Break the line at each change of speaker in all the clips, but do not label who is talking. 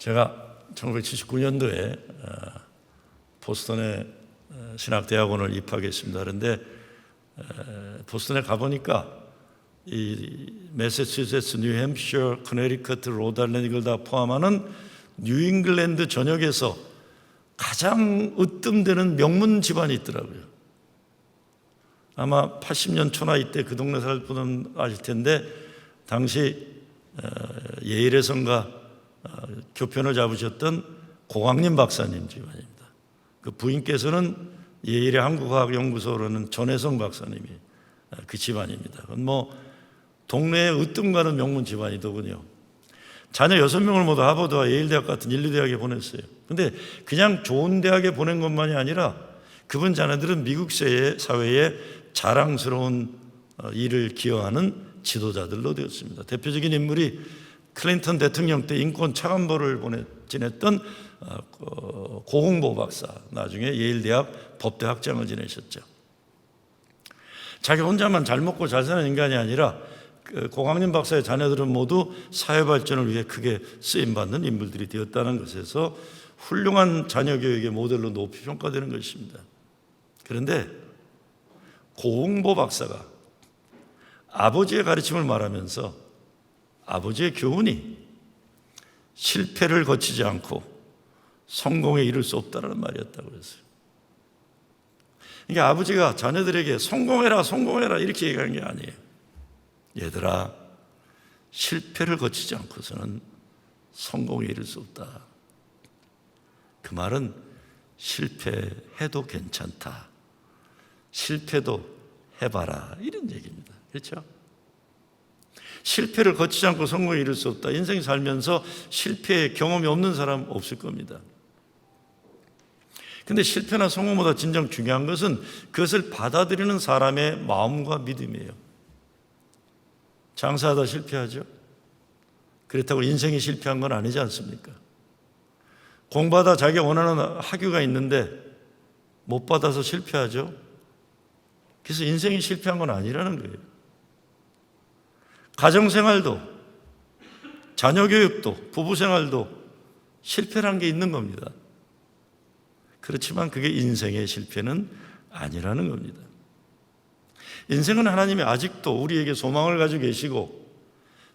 제가 1979년도에 보스턴의 신학대학원을 입학했습니다. 그런데 보스턴에 가보니까 이 매사추세츠, 뉴햄프셔, 커네리커트, 로드아일랜드 이걸 다 포함하는 뉴잉글랜드 전역에서 가장 으뜸되는 명문 집안이 있더라고요. 아마 80년 초나이 때 그 동네 살 분은 아실 텐데 당시 예일에선가 교편을 잡으셨던 고광림 박사님 집안입니다. 그 부인께서는 예일의 한국과학연구소로는 전혜성 박사님이 그 집안입니다. 그건 뭐 동네에 으뜸 가는 명문 집안이더군요. 자녀 6명을 모두 하버드와 예일대학 같은 인류대학에 보냈어요. 근데 그냥 좋은 대학에 보낸 것만이 아니라 그분 자녀들은 미국 사회에 자랑스러운 일을 기여하는 지도자들로 되었습니다. 대표적인 인물이 클린턴 대통령 때 인권 차관보를 지냈던 고홍보 박사, 나중에 예일대학 법대 학장을 지내셨죠. 자기 혼자만 잘 먹고 잘 사는 인간이 아니라 고광림 박사의 자녀들은 모두 사회 발전을 위해 크게 쓰임받는 인물들이 되었다는 것에서 훌륭한 자녀 교육의 모델로 높이 평가되는 것입니다. 그런데 고홍보 박사가 아버지의 가르침을 말하면서 아버지의 교훈이 실패를 거치지 않고 성공에 이를 수 없다는 말이었다고 했어요. 그러니까 아버지가 자녀들에게 성공해라 이렇게 얘기하는 게 아니에요. 얘들아, 실패를 거치지 않고서는 성공에 이를 수 없다. 그 말은 실패해도 괜찮다, 실패도 해봐라, 이런 얘기입니다. 그렇죠? 실패를 거치지 않고 성공에 이를 수 없다. 인생 살면서 실패의 경험이 없는 사람 없을 겁니다. 근데 실패나 성공보다 진정 중요한 것은 그것을 받아들이는 사람의 마음과 믿음이에요. 장사하다 실패하죠. 그렇다고 인생이 실패한 건 아니지 않습니까? 공부하다 자기가 원하는 학위가 있는데 못 받아서 실패하죠. 그래서 인생이 실패한 건 아니라는 거예요. 가정생활도, 자녀교육도, 부부생활도 실패란 게 있는 겁니다. 그렇지만 그게 인생의 실패는 아니라는 겁니다. 인생은 하나님이 아직도 우리에게 소망을 가지고 계시고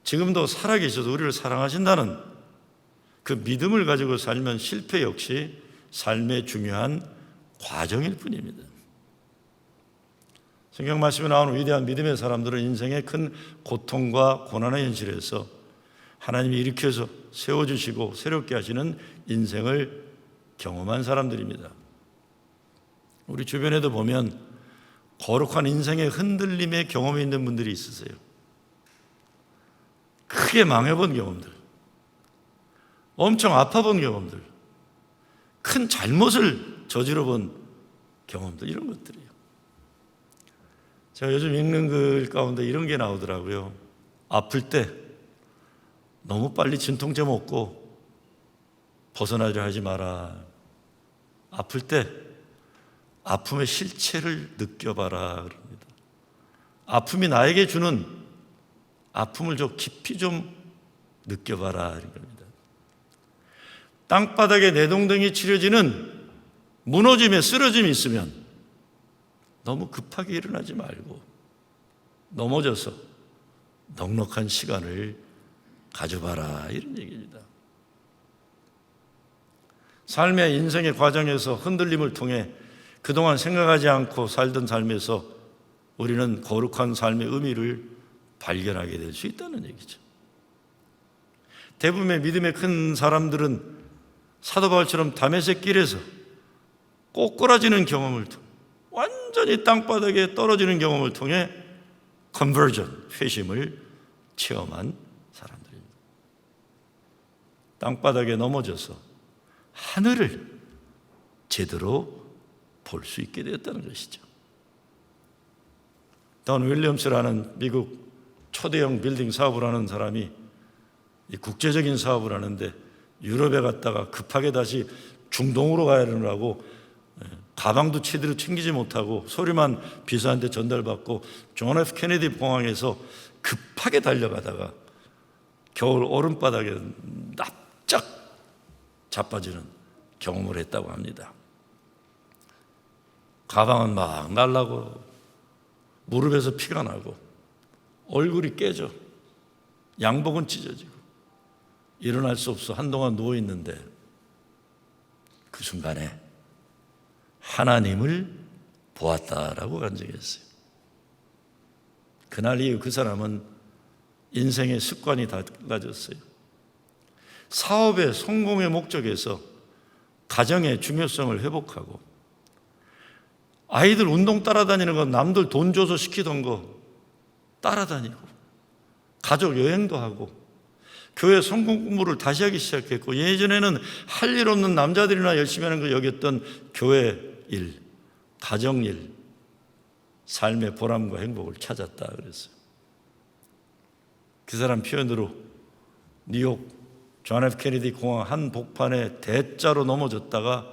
지금도 살아계셔서 우리를 사랑하신다는 그 믿음을 가지고 살면 실패 역시 삶의 중요한 과정일 뿐입니다. 성경 말씀에 나오는 위대한 믿음의 사람들은 인생의 큰 고통과 고난의 현실에서 하나님이 일으켜서 세워주시고 새롭게 하시는 인생을 경험한 사람들입니다. 우리 주변에도 보면 거룩한 인생의 흔들림의 경험이 있는 분들이 있으세요. 크게 망해본 경험들, 엄청 아파본 경험들, 큰 잘못을 저질러본 경험들, 이런 것들이에요. 제가 요즘 읽는 글 가운데 이런 게 나오더라고요. 아플 때 너무 빨리 진통제 먹고 벗어나려 하지 마라. 아플 때 아픔의 실체를 느껴봐라 그럽니다. 아픔이 나에게 주는 아픔을 좀 깊이 좀 느껴봐라 이런 겁니다. 땅바닥에 내동댕이 치려지는 무너짐에 쓰러짐이 있으면 너무 급하게 일어나지 말고 넘어져서 넉넉한 시간을 가져봐라 이런 얘기입니다. 삶의 인생의 과정에서 흔들림을 통해 그동안 생각하지 않고 살던 삶에서 우리는 거룩한 삶의 의미를 발견하게 될 수 있다는 얘기죠. 대부분의 믿음의 큰 사람들은 사도 바울처럼 다메섹 길에서 꼬꾸라지는 경험을 통해 완전히 땅바닥에 떨어지는 경험을 통해 컨버전, 회심을 체험한 사람들입니다. 땅바닥에 넘어져서 하늘을 제대로 볼 수 있게 되었다는 것이죠. 돈 윌리엄스라는 미국 초대형 빌딩 사업을 하는 사람이 국제적인 사업을 하는데 유럽에 갔다가 급하게 다시 중동으로 가야 되느라고 가방도 제대로 챙기지 못하고 서류만 비서한테 전달받고 존 F 케네디 공항에서 급하게 달려가다가 겨울 얼음바닥에 납작 자빠지는 경험을 했다고 합니다. 가방은 막 날라고 무릎에서 피가 나고 얼굴이 깨져 양복은 찢어지고 일어날 수 없어 한동안 누워있는데 그 순간에 하나님을 보았다라고 간증했어요. 그날 이후 그 사람은 인생의 습관이 달라졌어요. 사업의 성공의 목적에서 가정의 중요성을 회복하고 아이들 운동 따라다니는 거 남들 돈 줘서 시키던 거 따라다니고 가족 여행도 하고 교회 성공 공부를 다시 하기 시작했고 예전에는 할 일 없는 남자들이나 열심히 하는 걸 여겼던 교회 일, 가정 일, 삶의 보람과 행복을 찾았다 그랬어요. 그 사람 표현으로 뉴욕 존 F 케네디 공항 한 복판에 대자로 넘어졌다가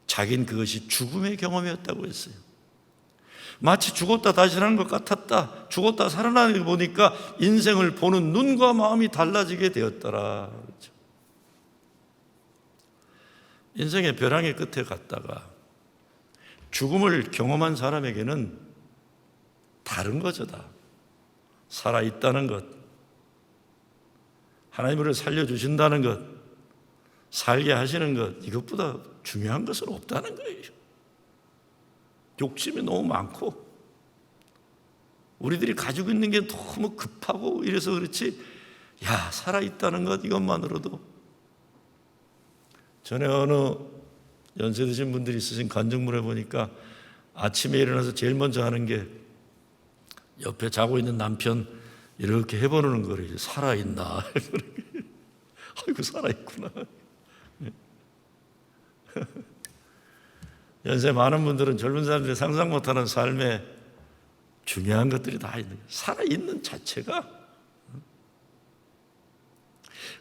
자긴 그것이 죽음의 경험이었다고 했어요. 마치 죽었다 다시 사는 것 같았다. 죽었다 살아나는 거 보니까 인생을 보는 눈과 마음이 달라지게 되었더라. 그렇죠. 인생의 벼랑의 끝에 갔다가 죽음을 경험한 사람에게는 다른 거죠. 다 살아있다는 것, 하나님 우리를 살려주신다는 것, 살게 하시는 것, 이것보다 중요한 것은 없다는 거예요. 욕심이 너무 많고 우리들이 가지고 있는 게 너무 급하고 이래서 그렇지, 야, 살아있다는 것 이것만으로도. 전에 어느 연세 드신 분들이 있으신 간증문에 보니까 아침에 일어나서 제일 먼저 하는 게 옆에 자고 있는 남편 이렇게 해보는 거예요. 살아있나? 아이고 살아있구나. 연세 많은 분들은 젊은 사람들이 상상 못하는 삶에 중요한 것들이 다 있는 거예요. 살아있는 자체가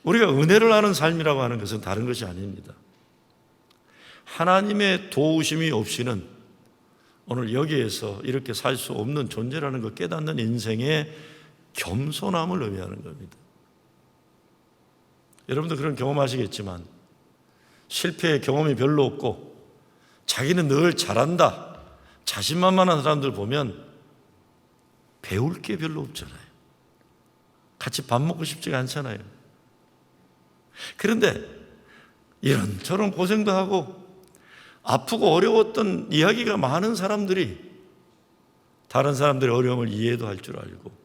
우리가 은혜를 아는 삶이라고 하는 것은 다른 것이 아닙니다. 하나님의 도우심이 없이는 오늘 여기에서 이렇게 살 수 없는 존재라는 걸 깨닫는 인생의 겸손함을 의미하는 겁니다. 여러분도 그런 경험하시겠지만 실패의 경험이 별로 없고 자기는 늘 잘한다, 자신만만한 사람들 보면 배울 게 별로 없잖아요. 같이 밥 먹고 싶지가 않잖아요. 그런데 이런저런 고생도 하고 아프고 어려웠던 이야기가 많은 사람들이 다른 사람들의 어려움을 이해도 할 줄 알고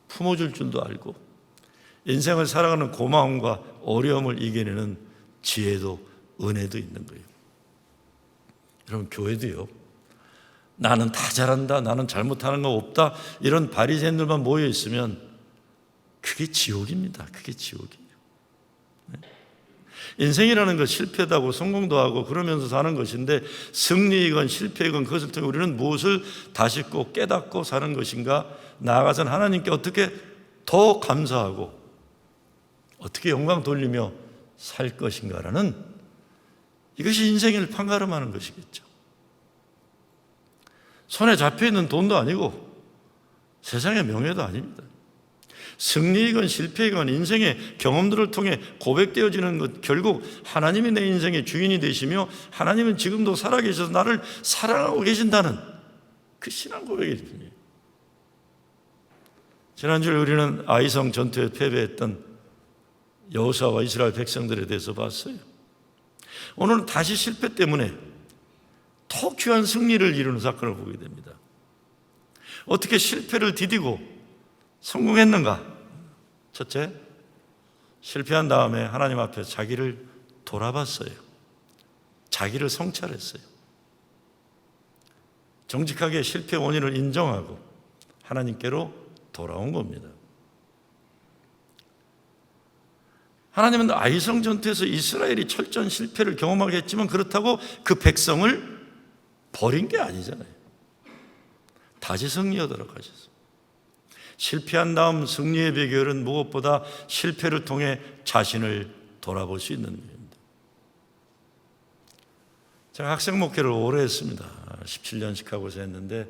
품어줄 줄도 알고 인생을 살아가는 고마움과 어려움을 이겨내는 지혜도 은혜도 있는 거예요. 여러분, 교회도요, 나는 다 잘한다, 나는 잘못하는 거 없다, 이런 바리새인들만 모여 있으면 그게 지옥입니다. 그게 지옥이에요. 인생이라는 것 실패도 하고 성공도 하고 그러면서 사는 것인데 승리이건 실패이건 그것을 통해 우리는 무엇을 다시 꼭 깨닫고 사는 것인가, 나아가서는 하나님께 어떻게 더 감사하고 어떻게 영광 돌리며 살 것인가라는, 이것이 인생을 판가름하는 것이겠죠. 손에 잡혀있는 돈도 아니고 세상의 명예도 아닙니다. 승리이건 실패이건 인생의 경험들을 통해 고백되어지는 것, 결국 하나님이 내 인생의 주인이 되시며 하나님은 지금도 살아계셔서 나를 사랑하고 계신다는 그 신앙 고백일 뿐이에요. 지난주에 우리는 아이성 전투에 패배했던 여호수아와 이스라엘 백성들에 대해서 봤어요. 오늘은 다시 실패 때문에 더 귀한 승리를 이루는 사건을 보게 됩니다. 어떻게 실패를 디디고 성공했는가? 첫째, 실패한 다음에 하나님 앞에 자기를 돌아봤어요. 자기를 성찰했어요. 정직하게 실패 원인을 인정하고 하나님께로 돌아온 겁니다. 하나님은 아이성 전투에서 이스라엘이 철저한 실패를 경험하게 했지만 그렇다고 그 백성을 버린 게 아니잖아요. 다시 승리하도록 하셨어요. 실패한 다음 승리의 비결은 무엇보다 실패를 통해 자신을 돌아볼 수 있는 겁니다. 제가 학생 목회를 오래 했습니다. 17년 시카고에서 했는데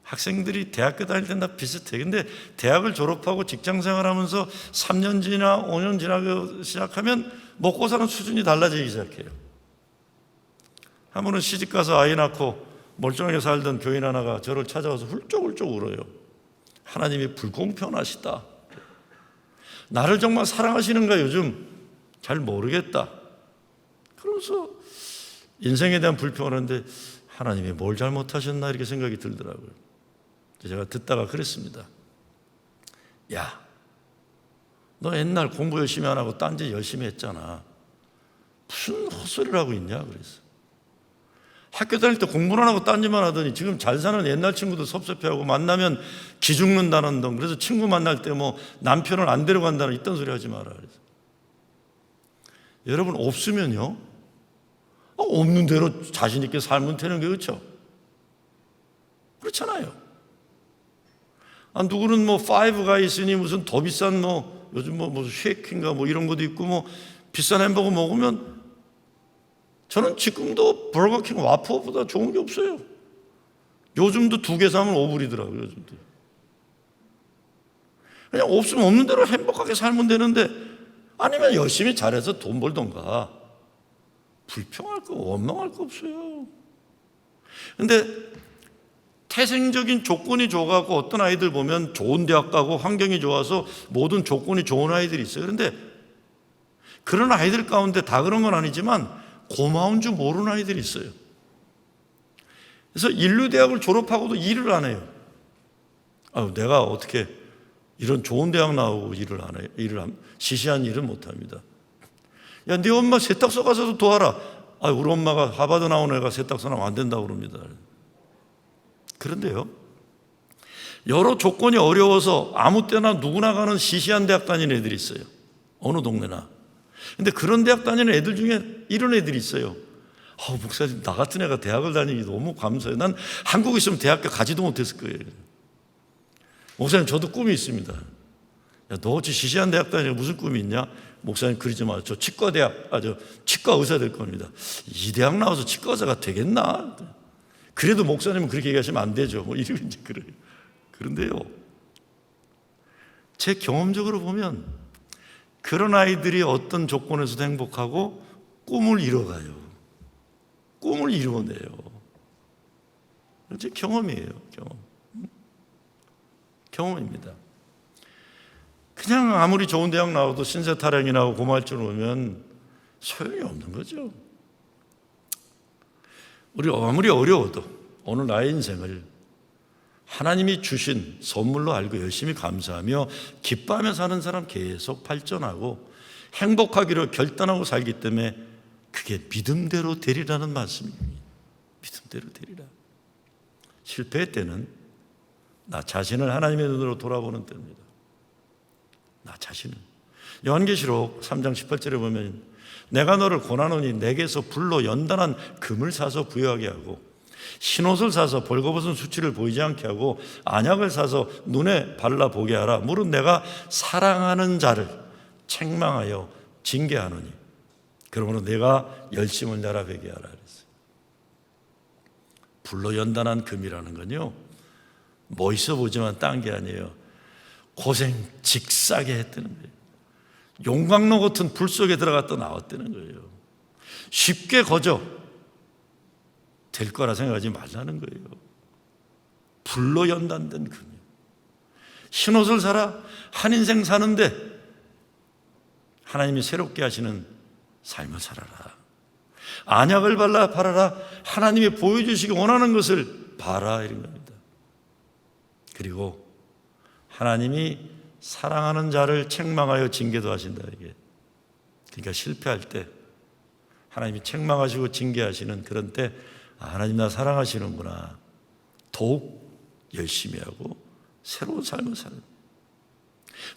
학생들이 대학교 다닐 땐 다 비슷해. 근데 대학을 졸업하고 직장 생활하면서 3년 지나 5년 지나고 시작하면 먹고 사는 수준이 달라지기 시작해요. 한 번은 시집가서 아이 낳고 멀쩡하게 살던 교인 하나가 저를 찾아와서 훌쩍훌쩍 울어요. 하나님이 불공평하시다. 나를 정말 사랑하시는가 요즘 잘 모르겠다. 그러면서 인생에 대한 불평을 하는데 하나님이 뭘 잘못하셨나 이렇게 생각이 들더라고요. 제가 듣다가 그랬습니다. 야, 너 옛날 공부 열심히 안 하고 딴짓 열심히 했잖아. 무슨 헛소리를 하고 있냐 그랬어. 학교 다닐 때 공부는 안 하고 딴짓만 하더니 지금 잘 사는 옛날 친구들 섭섭해하고 만나면 기죽는다는 동. 그래서 친구 만날 때 뭐 남편을 안 데려간다는 이딴 소리 하지 마라 그래서. 여러분 없으면요, 없는 대로 자신 있게 살면 되는 게 그렇죠? 그렇잖아요. 누구는 뭐 파이브가 있으니 무슨 더 비싼 뭐 요즘 무슨 쉐이크인가 뭐 이런 것도 있고 뭐 비싼 햄버거 먹으면 저는 지금도 버거킹 와퍼보다 좋은 게 없어요. 요즘도 2개 사면 5불이더라고요. 요즘도. 그냥 없으면 없는 대로 행복하게 살면 되는데 아니면 열심히 잘해서 돈 벌던가. 불평할 거 원망할 거 없어요. 근데 태생적인 조건이 좋아갖고 어떤 아이들 보면 좋은 대학 가고 환경이 좋아서 모든 조건이 좋은 아이들이 있어요. 그런데 그런 아이들 가운데 다 그런 건 아니지만 고마운 줄 모르는 아이들이 있어요. 그래서 인류대학을 졸업하고도 일을 안 해요. 내가 어떻게 이런 좋은 대학 나오고 일을 안 해요? 시시한 일은 못 합니다. 야, 네 엄마 세탁소 가서도 도와라. 우리 엄마가 하버드 나온 애가 세탁소 나면 안 된다고 그럽니다. 그런데요, 여러 조건이 어려워서 아무 때나 누구나 가는 시시한 대학 다니는 애들이 있어요. 어느 동네나. 근데 그런 대학 다니는 애들 중에 이런 애들이 있어요. 목사님, 나 같은 애가 대학을 다니기 너무 감사해요. 난 한국에 있으면 대학교 가지도 못했을 거예요. 목사님, 저도 꿈이 있습니다. 야, 너 어찌 시시한 대학 다니고 무슨 꿈이 있냐? 목사님, 그러지 마. 저 치과 의사 될 겁니다. 이 대학 나와서 치과 의사가 되겠나? 그래도 목사님은 그렇게 얘기하시면 안 되죠. 뭐 이러면 이제 그래요. 그런데요, 제 경험적으로 보면 그런 아이들이 어떤 조건에서도 행복하고 꿈을 이뤄가요. 꿈을 이루어내요. 제 경험이에요. 경험입니다. 그냥 아무리 좋은 대학 나와도 신세 타령이 나고 고말줄 오면 소용이 없는 거죠. 우리 아무리 어려워도 오늘 나의 인생을 하나님이 주신 선물로 알고 열심히 감사하며 기뻐하며 사는 사람 계속 발전하고 행복하기로 결단하고 살기 때문에 그게 믿음대로 되리라는 말씀입니다. 믿음대로 되리라. 실패의 때는 나 자신을 하나님의 눈으로 돌아보는 때입니다. 나 자신을. 요한계시록 3장 18절에 보면 내가 너를 권하노니 내게서 불로 연단한 금을 사서 부여하게 하고 흰옷을 사서 벌거벗은 수치를 보이지 않게 하고 안약을 사서 눈에 발라보게 하라. 무릇 내가 사랑하는 자를 책망하여 징계하노니 그러므로 내가 열심을 내라 베게 하라 그랬어요. 불로 연단한 금이라는 건요, 멋있어 보지만 딴 게 아니에요. 고생 직사게 했다는 거예요. 용광로 같은 불 속에 들어갔다 나왔다는 거예요. 쉽게 거저 될 거라 생각하지 말라는 거예요. 불로 연단된 금이요. 흰옷을 사라. 한 인생 사는데 하나님이 새롭게 하시는 삶을 살아라. 안약을 발라 바라라. 하나님이 보여주시기 원하는 것을 봐라 이런 겁니다. 그리고 하나님이 사랑하는 자를 책망하여 징계도 하신다 이게. 그러니까 실패할 때 하나님이 책망하시고 징계하시는 그런 때 하나님 나 사랑하시는구나. 더욱 열심히 하고 새로운 삶을 사는.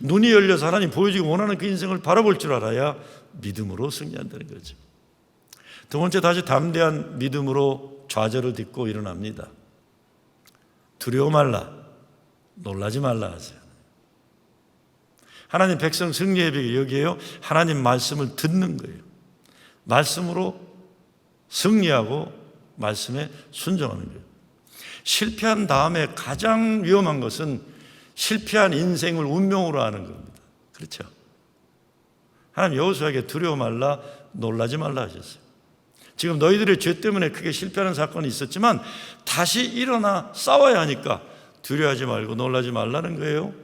눈이 열려서 하나님 보여주기 원하는 그 인생을 바라볼 줄 알아야 믿음으로 승리한다는 거죠. 두 번째, 다시 담대한 믿음으로 좌절을 딛고 일어납니다. 두려워 말라, 놀라지 말라 하세요. 하나님 백성 승리의 비결이 여기에요. 하나님 말씀을 듣는 거예요. 말씀으로 승리하고 말씀에 순종하는 거예요. 실패한 다음에 가장 위험한 것은 실패한 인생을 운명으로 하는 겁니다. 그렇죠? 하나님 여호수아에게 두려워 말라, 놀라지 말라 하셨어요. 지금 너희들의 죄 때문에 크게 실패하는 사건이 있었지만 다시 일어나 싸워야 하니까 두려워하지 말고 놀라지 말라는 거예요.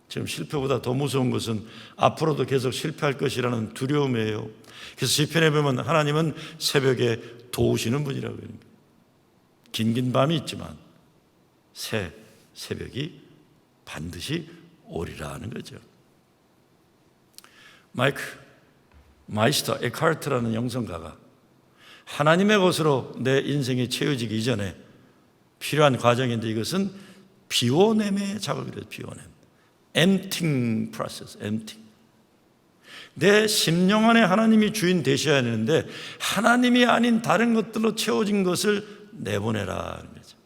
지금 실패보다 더 무서운 것은 앞으로도 계속 실패할 것이라는 두려움이에요. 그래서 시편에 보면 하나님은 새벽에 도우시는 분이라고 합니다. 긴긴 밤이 있지만 새 새벽이 반드시 오리라 하는 거죠. 마이스터 에카르트라는 영성가가 하나님의 것으로 내 인생이 채워지기 이전에 필요한 과정인데 이것은 비워냄의 작업이래요. 비워냄. emptying process, emptying. 내 심령 안에 하나님이 주인 되셔야 하는데 하나님이 아닌 다른 것들로 채워진 것을 내보내라 하는 거죠.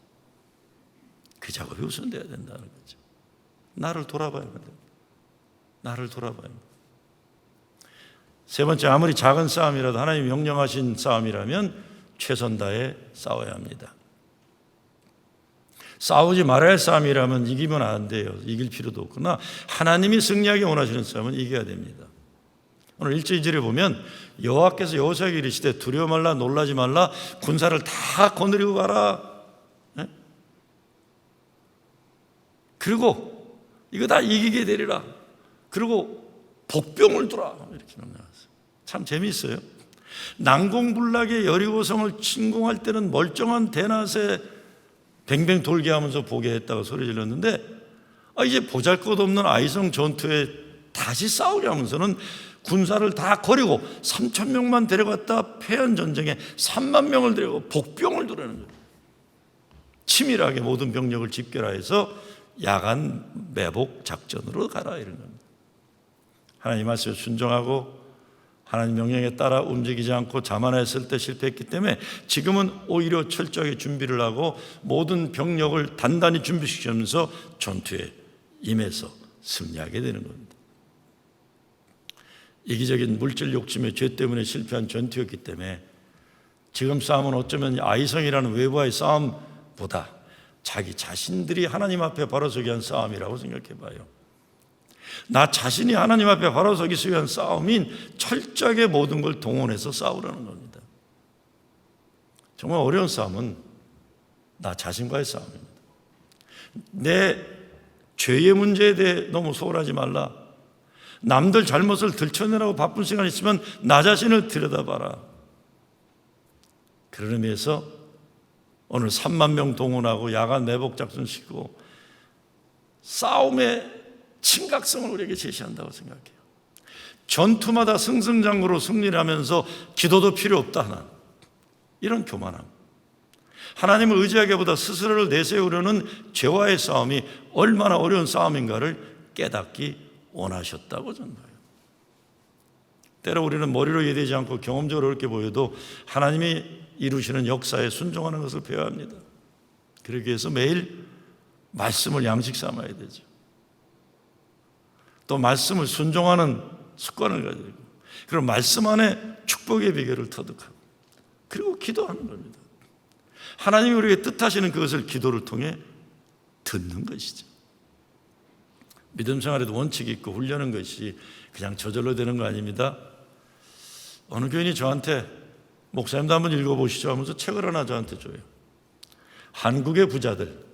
그 작업이 우선돼야 된다는 거죠. 나를 돌아봐야 합니다. 나를 돌아봐야 합니다. 세 번째, 아무리 작은 싸움이라도 하나님이 명령하신 싸움이라면 최선 다해 싸워야 합니다. 싸우지 말아야 할 싸움이라면 이기면 안 돼요. 이길 필요도 없구나. 하나님이 승리하기 원하시는 싸움은 이겨야 됩니다. 오늘 1절 2절에 보면 여호와께서 여호수아에게 이르시되 두려워 말라, 놀라지 말라, 군사를 다 거느리고 가라. 네? 그리고 이거 다 이기게 되리라. 그리고 복병을 두라. 이렇게 명령하세요. 참 재미있어요. 난공불락의 여리고성을 침공할 때는 멀쩡한 대낮에 뱅뱅 돌게 하면서 보게 했다고 소리 질렀는데 이제 보잘것없는 아이성 전투에 다시 싸우려 하면서는 군사를 다 거리고 3,000명만 데려갔다 패한 전쟁에 3만 명을 데리고 복병을 두라는 거예요. 치밀하게 모든 병력을 집결하여서 야간 매복 작전으로 가라 이런 겁니다. 하나님 말씀에 순종하고 하나님 명령에 따라 움직이지 않고 자만했을 때 실패했기 때문에 지금은 오히려 철저하게 준비를 하고 모든 병력을 단단히 준비시키면서 전투에 임해서 승리하게 되는 겁니다. 이기적인 물질 욕심의 죄 때문에 실패한 전투였기 때문에 지금 싸움은 어쩌면 아이성이라는 외부와의 싸움보다 자기 자신들이 하나님 앞에 바로 서기 위한 싸움이라고 생각해 봐요. 나 자신이 하나님 앞에 바로 서기 위한 싸움인 철저하게 모든 걸 동원해서 싸우라는 겁니다. 정말 어려운 싸움은 나 자신과의 싸움입니다. 내 죄의 문제에 대해 너무 소홀하지 말라. 남들 잘못을 들춰내라고 바쁜 시간 있으면 나 자신을 들여다봐라. 그런 의미에서 오늘 3만 명 동원하고 야간 매복 작전 시키고 싸움의 심각성을 우리에게 제시한다고 생각해요. 전투마다 승승장구로 승리를 하면서 기도도 필요 없다 하나 이런 교만함. 하나님을 의지하기보다 스스로를 내세우려는 죄와의 싸움이 얼마나 어려운 싸움인가를 깨닫기 원하셨다고 저는 봐요. 때로 우리는 머리로 이해되지 않고 경험적으로 어렵게 보여도 하나님이 이루시는 역사에 순종하는 것을 배워야 합니다. 그러기 위해서 매일 말씀을 양식 삼아야 되죠. 또 말씀을 순종하는 습관을 가지고 그리고 말씀 안에 축복의 비결을 터득하고 그리고 기도하는 겁니다. 하나님이 우리에게 뜻하시는 그것을 기도를 통해 듣는 것이죠. 믿음 생활에도 원칙이 있고 훈련하는 것이 그냥 저절로 되는 거 아닙니다. 어느 교인이 저한테 목사님도 한번 읽어보시죠 하면서 책을 하나 저한테 줘요. 한국의 부자들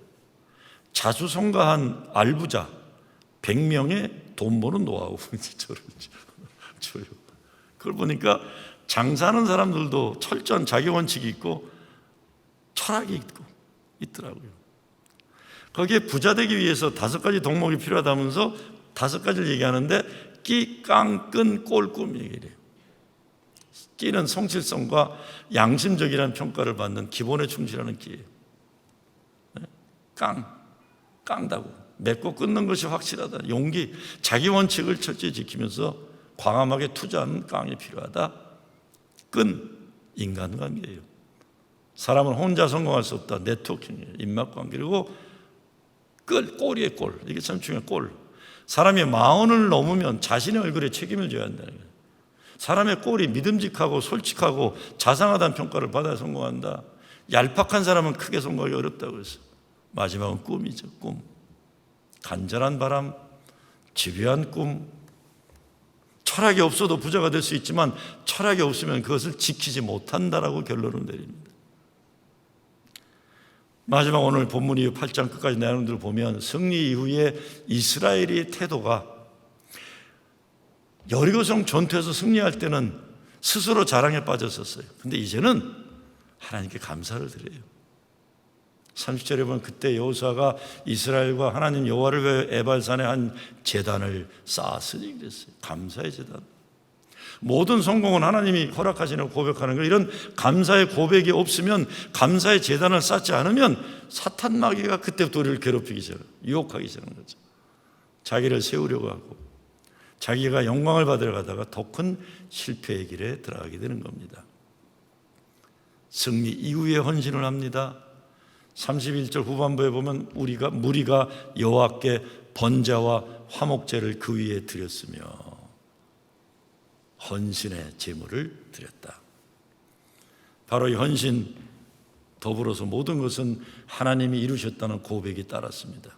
자수성가한 알부자 100명의 돈 버는 노하우 저를 줘요. 그걸 보니까 장사하는 사람들도 철저한 자기 원칙이 있고 철학이 있더라고요. 거기에 부자 되기 위해서 5가지 덕목이 필요하다면서 5가지를 얘기하는데 끼, 깡, 끈, 꼴, 꿈 얘기래요. 끼는 성실성과 양심적이라는 평가를 받는 기본에 충실하는 끼예요. 깡다고 맺고 끊는 것이 확실하다. 용기, 자기 원칙을 철저히 지키면서 과감하게 투자하는 깡이 필요하다. 끈, 인간관계예요. 사람은 혼자 성공할 수 없다. 네트워킹이에요. 인맥관계. 그리고 꼴이에요. 꼴. 이게 참 중요해요. 꼴. 사람이 40을 넘으면 자신의 얼굴에 책임을 져야 한다는 거예요. 사람의 꼴이 믿음직하고 솔직하고 자상하다는 평가를 받아야 성공한다. 얄팍한 사람은 크게 성공하기 어렵다고 했어요. 마지막은 꿈이죠. 꿈. 간절한 바람, 집요한 꿈. 철학이 없어도 부자가 될 수 있지만 철학이 없으면 그것을 지키지 못한다라고 결론을 내립니다. 마지막 오늘 본문 이후 8장 끝까지 내용들을 보면 승리 이후에 이스라엘의 태도가 여리고성 전투에서 승리할 때는 스스로 자랑에 빠졌었어요. 근데 이제는 하나님께 감사를 드려요. 30절에 보면 그때 여호수아가 이스라엘과 하나님 여호와를 위해 에발산에 한 제단을 쌓았으니 그랬어요. 감사의 제단. 모든 성공은 하나님이 허락하시는 고백하는 거, 이런 감사의 고백이 없으면, 감사의 제단을 쌓지 않으면 사탄 마귀가 그때부터 우리를 괴롭히기 시작해요. 유혹하기 시작하는 거죠. 자기를 세우려고 하고 자기가 영광을 받으러 가다가 더 큰 실패의 길에 들어가게 되는 겁니다. 승리 이후에 헌신을 합니다. 31절 후반부에 보면 무리가 여호와께 번제와 화목제를 그 위에 드렸으며 헌신의 제물을 드렸다. 바로 이 헌신 더불어서 모든 것은 하나님이 이루셨다는 고백이 따랐습니다.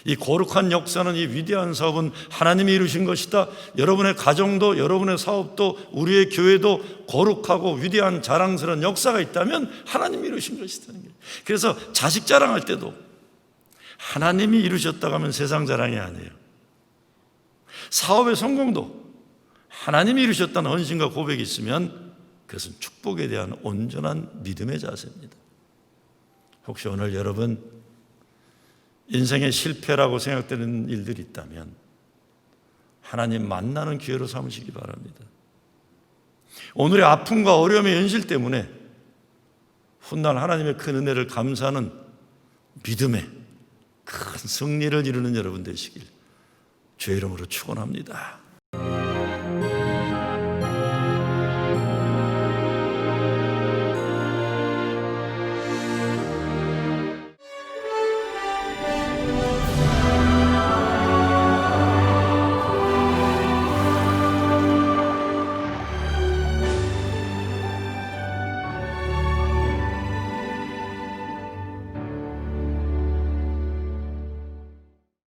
이 거룩한 역사는, 이 위대한 사업은 하나님이 이루신 것이다. 여러분의 가정도, 여러분의 사업도, 우리의 교회도 거룩하고 위대한 자랑스러운 역사가 있다면 하나님이 이루신 것이다는 거예요. 그래서 자식 자랑할 때도 하나님이 이루셨다고 하면 세상 자랑이 아니에요. 사업의 성공도 하나님이 이루셨다는 헌신과 고백이 있으면 그것은 축복에 대한 온전한 믿음의 자세입니다. 혹시 오늘 여러분 인생의 실패라고 생각되는 일들이 있다면 하나님 만나는 기회로 삼으시기 바랍니다. 오늘의 아픔과 어려움의 현실 때문에 훗날 하나님의 큰 은혜를 감사하는 믿음의 큰 승리를 이루는 여러분 되시길 주의 이름으로 축원합니다.